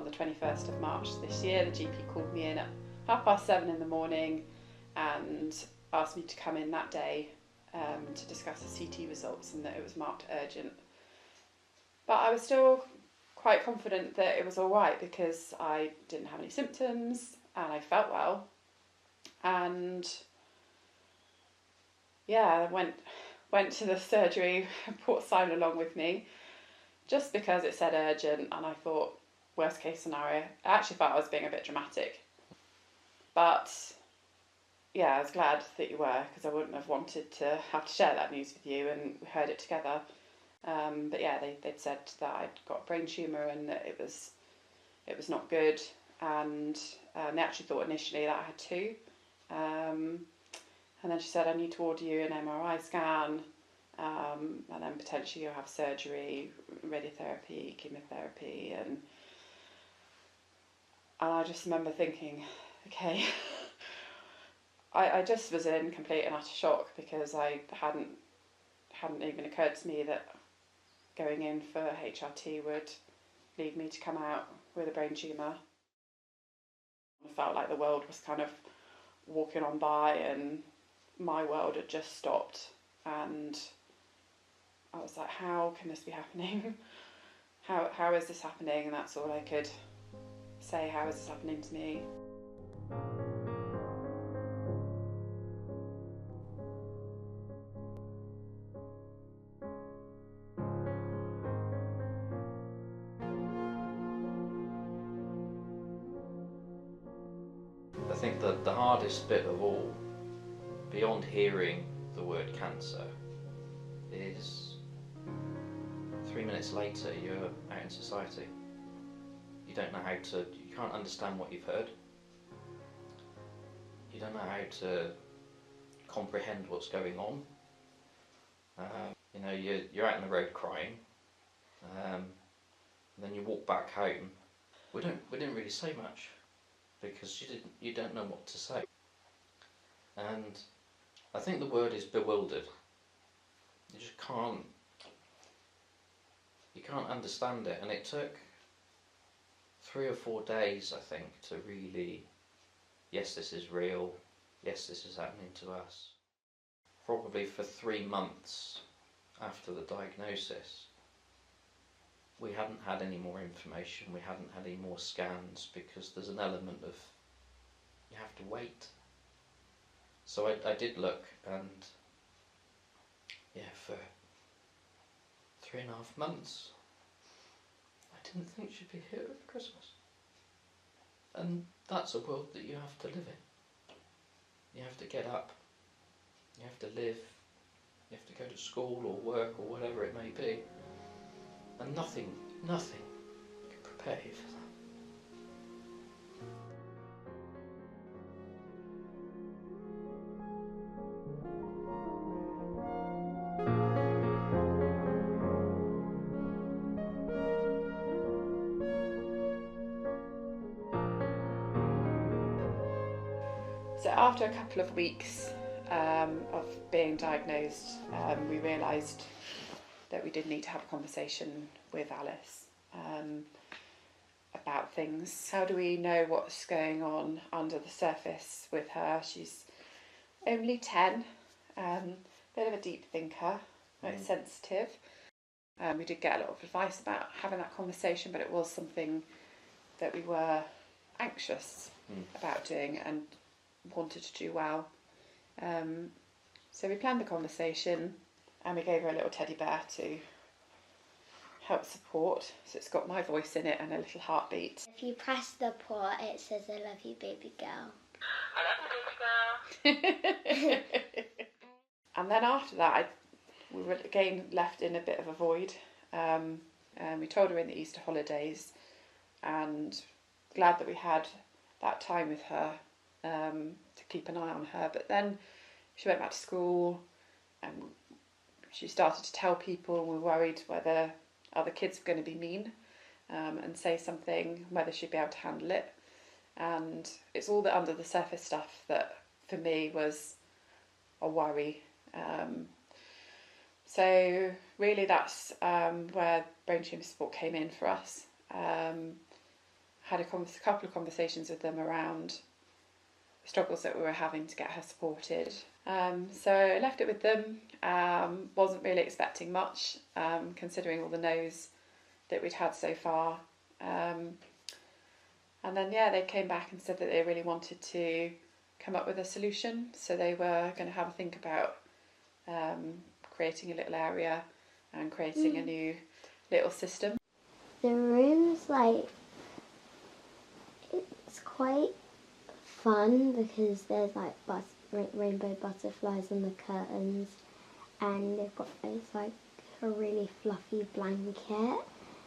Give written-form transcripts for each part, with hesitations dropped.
on the 21st of March this year, the GP called me in at 7:30 in the morning and asked me to come in that day to discuss the CT results, and that it was marked urgent. But I was still quite confident that it was all right because I didn't have any symptoms and I felt well. And yeah, I went to the surgery and brought Simon along with me just because it said urgent, and I thought worst case scenario. I actually felt I was being a bit dramatic, but yeah, I was glad that you were, because I wouldn't have wanted to have to share that news with you, and we heard it together. But yeah, they'd said that I'd got a brain tumour and that it was not good, and they actually thought initially that I had two. And then she said, I need to order you an MRI scan, and then potentially you'll have surgery, radiotherapy, chemotherapy, and I just remember thinking, okay, I just was in complete and utter shock, because I hadn't even occurred to me that going in for HRT would lead me to come out with a brain tumour. I felt like the world was kind of walking on by and my world had just stopped, and I was like, how can this be happening? How is this happening? And that's all I could say, how is this happening to me? I think that the hardest bit of all, beyond hearing the word cancer, is 3 minutes later you're out in society. You don't know you can't understand what you've heard. You don't know how to comprehend what's going on. You're out on the road crying, and then you walk back home. We didn't really say much, because you don't know what to say. And I think the word is bewildered. You just can't understand it, and it took 3 or 4 days, I think, to really, yes, this is real, yes, this is happening to us. Probably for 3 months after the diagnosis, we hadn't had any more information, we hadn't had any more scans, because there's an element of you have to wait. So I did look, and yeah, for 3.5 months I didn't think she'd be here at Christmas. And that's a world that you have to live in. You have to get up, you have to live, you have to go to school or work or whatever it may be, and nothing can prepare you for that. So after a couple of weeks of being diagnosed, we realised that we did need to have a conversation with Alice about things. How do we know what's going on under the surface with her? She's only 10, bit of a deep thinker, very sensitive. We did get a lot of advice about having that conversation, but it was something that we were anxious about doing and wanted to do well. So we planned the conversation, and we gave her a little teddy bear to help support. So it's got my voice in it and a little heartbeat. If you press the paw, it says, I love you, baby girl. I love you, baby girl. And then after that, we were again left in a bit of a void. We told her in the Easter holidays, and glad that we had that time with her to keep an eye on her. But then she went back to school, and she started to tell people, and we were worried whether other kids were going to be mean and say something, whether she'd be able to handle it. And it's all the under the surface stuff that for me was a worry. So really that's where Brain Tumour Support came in for us. had a couple of conversations with them around the struggles that we were having to get her supported. So I left it with them. Wasn't really expecting much, considering all the no's that we'd had so far. And then, they came back and said that they really wanted to come up with a solution. So they were going to have a think about creating a little area and creating a new little system. The room's it's quite fun because there's rainbow butterflies on the curtains, and it's like a really fluffy blanket.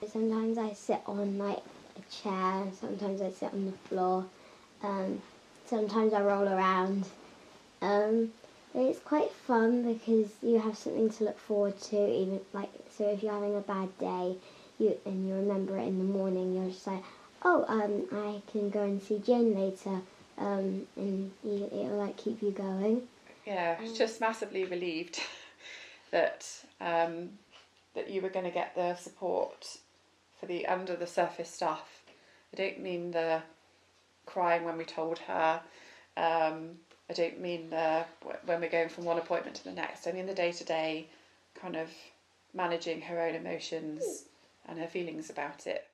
Sometimes I sit on a chair, sometimes I sit on the floor, sometimes I roll around. It's quite fun because you have something to look forward to, even so if you're having a bad day and you remember it in the morning, you're just like, I can go and see Jane later, and it'll keep you going. Yeah, I was just massively relieved that that you were going to get the support for the under the surface stuff. I don't mean the crying when we told her. I don't mean when we're going from one appointment to the next. I mean the day-to-day kind of managing her own emotions and her feelings about it.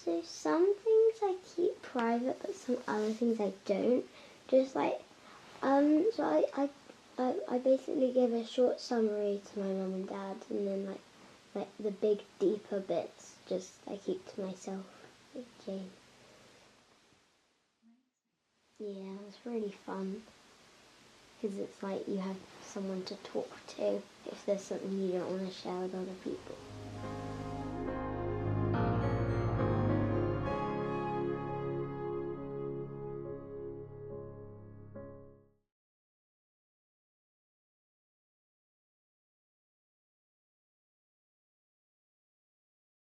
So some things I keep private, but some other things I don't. Just so I basically give a short summary to my mum and dad, and then the big deeper bits just I keep to myself, like Jane. Yeah, it's really fun because it's you have someone to talk to if there's something you don't want to share with other people.